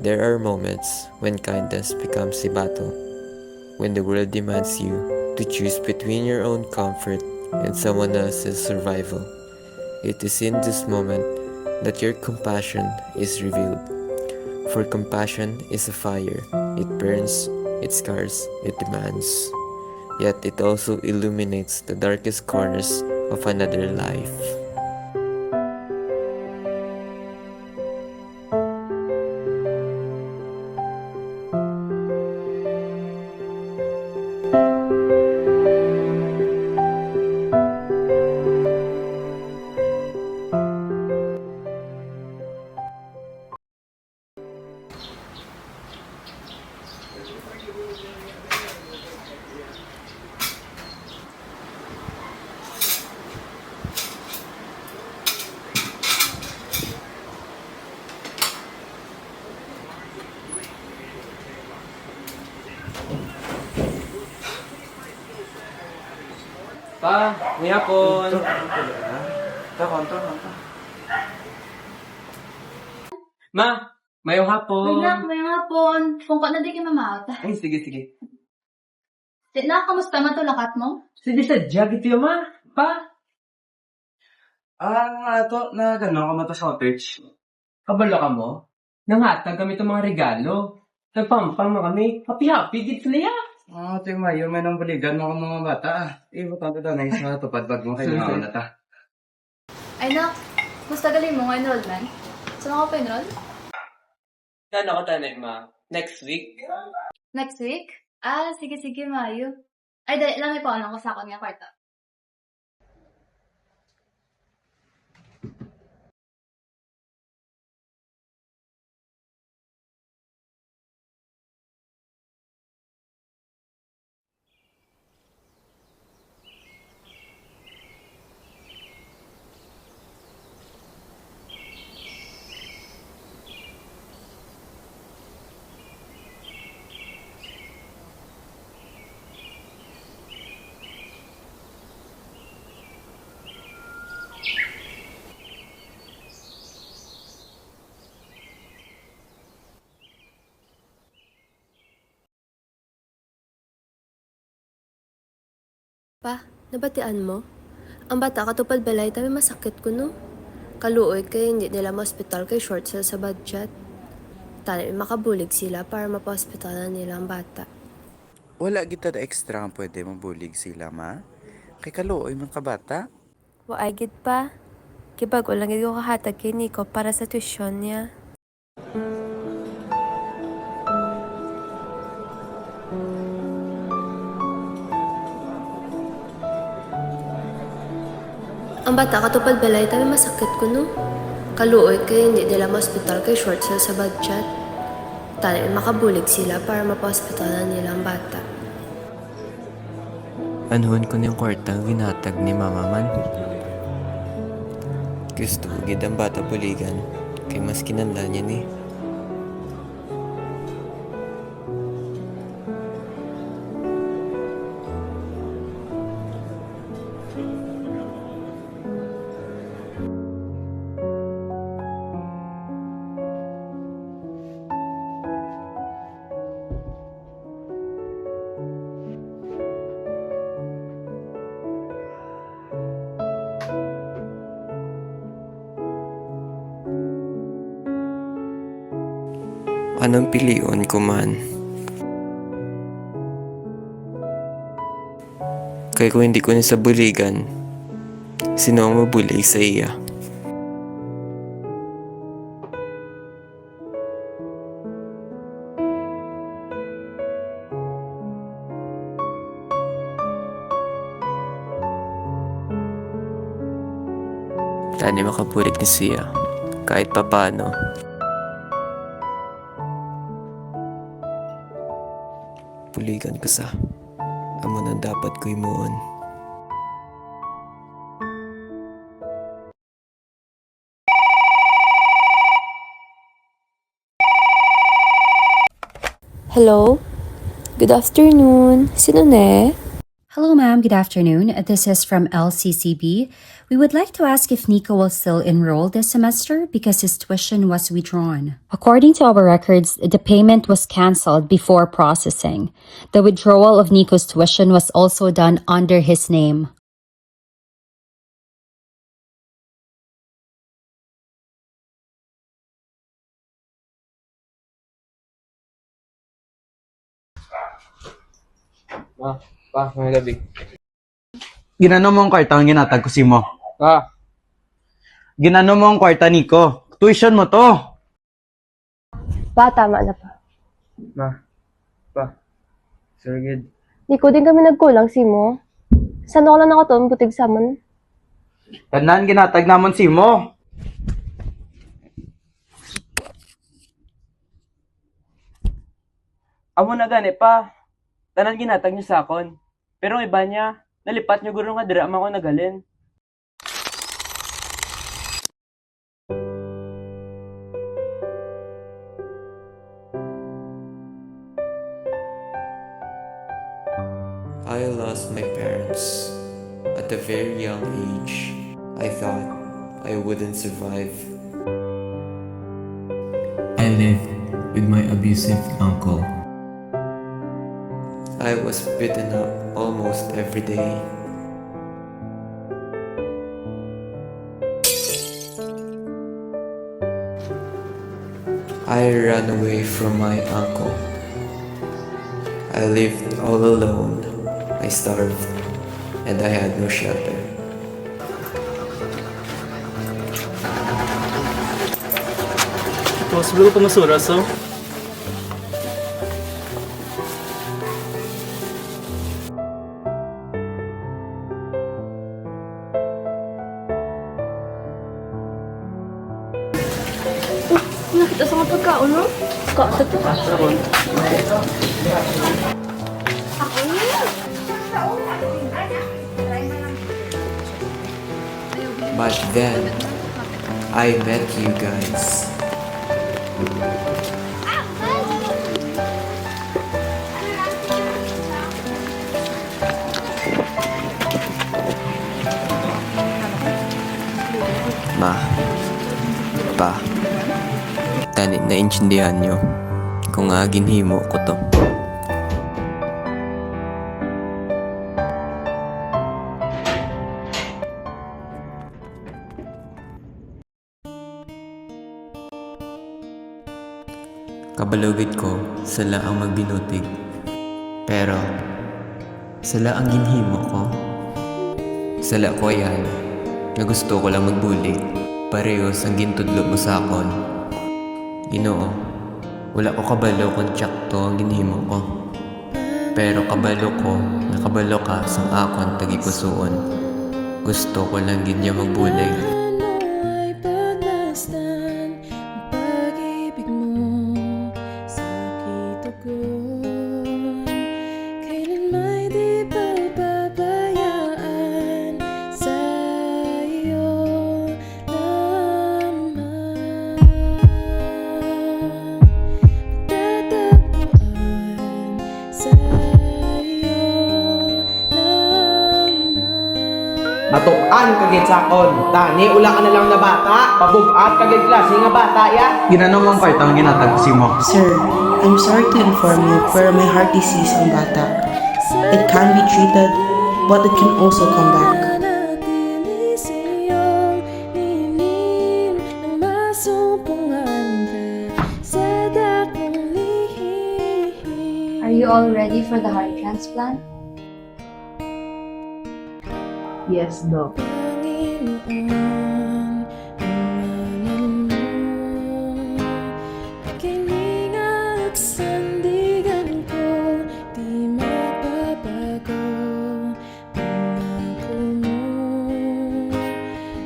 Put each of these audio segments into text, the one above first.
There are moments when kindness becomes a battle, when the world demands you to choose between your own comfort and someone else's survival. It is in this moment that your compassion is revealed. For compassion is a fire. It burns, it scars, it demands. Yet it also illuminates the darkest corners of another life. Pa, may hapon. Konto. Ma, mayong hapon. May hapon. Kung ka na di ka mamata. Ay, sige. Kamusta man to lakat mo? Sige, sadya, gitu ma. Pa, Ato na gano'n ka mata sa cottage. kabalo ka mo? Nanghatag kami itong mga regalo. Nagpampang mo kami. Happy, git sila ya. Ito yung mayo, may nang baligan mo mga bata. Importante daw na isa tupad bag mo kayo mga na ta. Ay nak, gusto galing mo nga enrollment? Saan ako pa enroll? Saan ako tanay, ma? Next week? Next week? Sige, Mayo. Ay, dali lang ipaalam ko sa akin nga kwarta. Pa, nabatian mo? Ang bata katupad balay tayo masakit ko no. Kaluoy kay hindi nila ma-hospital kay short sale sa budget. Tanaw makabulig sila para mapa-hospitalan nila ang bata. Wala kita na extra ang pwede mabulig sila, ma. Kay kaluoy man ka bata. Waay gid pa. Kibag ulang gid ko kahatag kay Nico para sa tuition niya. Ang bata katupad balay tayo masakit ko no. Kaluoy kay hindi nila ma-hospital kay short sale sa budget. Tanaw makabulig sila para mapa-hospitalan nila ang bata. Anuhon ko niyang kwarta ginatag ni mama man. Gusto ko gid ang bata puligan, kay mas kinanlan niya ni. Anong pilion ko man? Kaya kung hindi ko na sa buligan, sino ang mabulig sa iya? Tani makabulig ni siya, kahit papano. Puligan ko sa amo na dapat ko imuon. Hello? Good afternoon. Sino ne? Hello, ma'am. Good afternoon. This is from LCCB. We would like to ask if Nico will still enroll this semester because his tuition was withdrawn. According to our records, the payment was canceled before processing. The withdrawal of Nico's tuition was also done under his name. May gabi. Ginano mo ang kwarta ang ginatag ko si mo. Ginano mo ang kwarta, Nico. Tuition mo to. Pa, tama na pa. Sir Gid. Di ko din kami nagkulang si mo. Saan ako lang nakaton, butig sa mon? Tanan ginatag namon si mo. Amo na gani pa. Tanan ginatag niyo sa akon. Pero ang iba niya, nalipat niyo guro nga dira man ko nagalin. I lost my parents at a very young age. I thought I wouldn't survive. I lived with my abusive uncle. I was beaten up almost every day. I ran away from my uncle. I lived all alone. I starved and I had no shelter. Possible pa masura, so? Nakita sa mga pagkaon, no? Kata to. But then, I met you guys. Ma, pa, tani naintindihan nyo kung ginhimo ko to. Kabalugid ko, sila ang magbinutig. Pero, sila ang ginhimo ko. Sila ko yan, na gusto ko lang magbulig. Parehos ang gintudlo mo sa akon. Ginoo, wala ko kabalo kung tsakto ang ginhimo ko. Pero kabalo ko, nakabalo ka sang akon tagipusoon. Gusto ko lang ginya magbulig. Matukan kagid sakon. Tani ula ka na lang na bata. Pabugat kagid klase nga bata ya. Ginano mo ang kwarta ang ginatag ko si mo. Sir, I'm sorry to inform you, pero may heart disease ang bata. It can be treated, but it can also come back. Are you all ready for the heart transplant? Yes, Doc.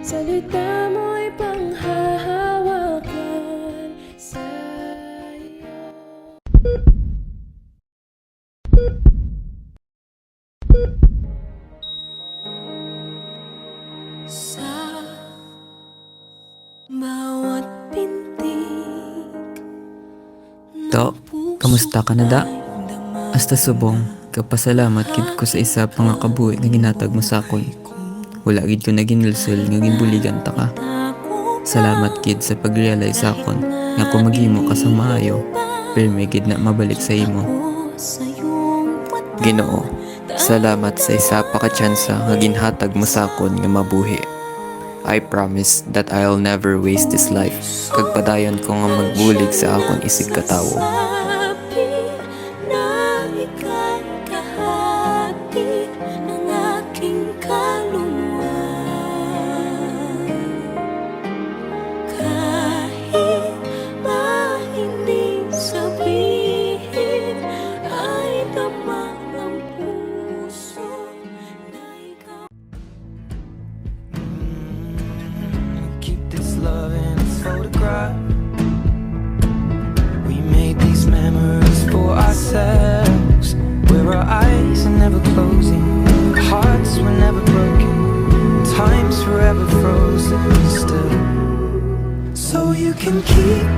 Salita mo'y panghahawakan sa'yo. Sa bawat pintig To, kamusta ka na da? Hasta subong, Kapasalamat gid ko sa isa pa nga kabuhi nga ginatag mo sa akon. Wala gid ko naginulsol nga ginbuligan ta ka. Salamat gid sa pag-realize sa akon nga kung maghimo ka sa maayo, pero may gid na mabalik sa imo. Ginoo, salamat sa isa pa ka tsansa nga ginhatag mo sa akon nga mabuhi. I promise that I'll never waste this life. Kag padayon ko nga magbulig sa akon isig katawo. Keep this love in a photograph. We made these memories for ourselves, where our eyes are never closing, hearts were never broken, time's forever frozen still. So you can keep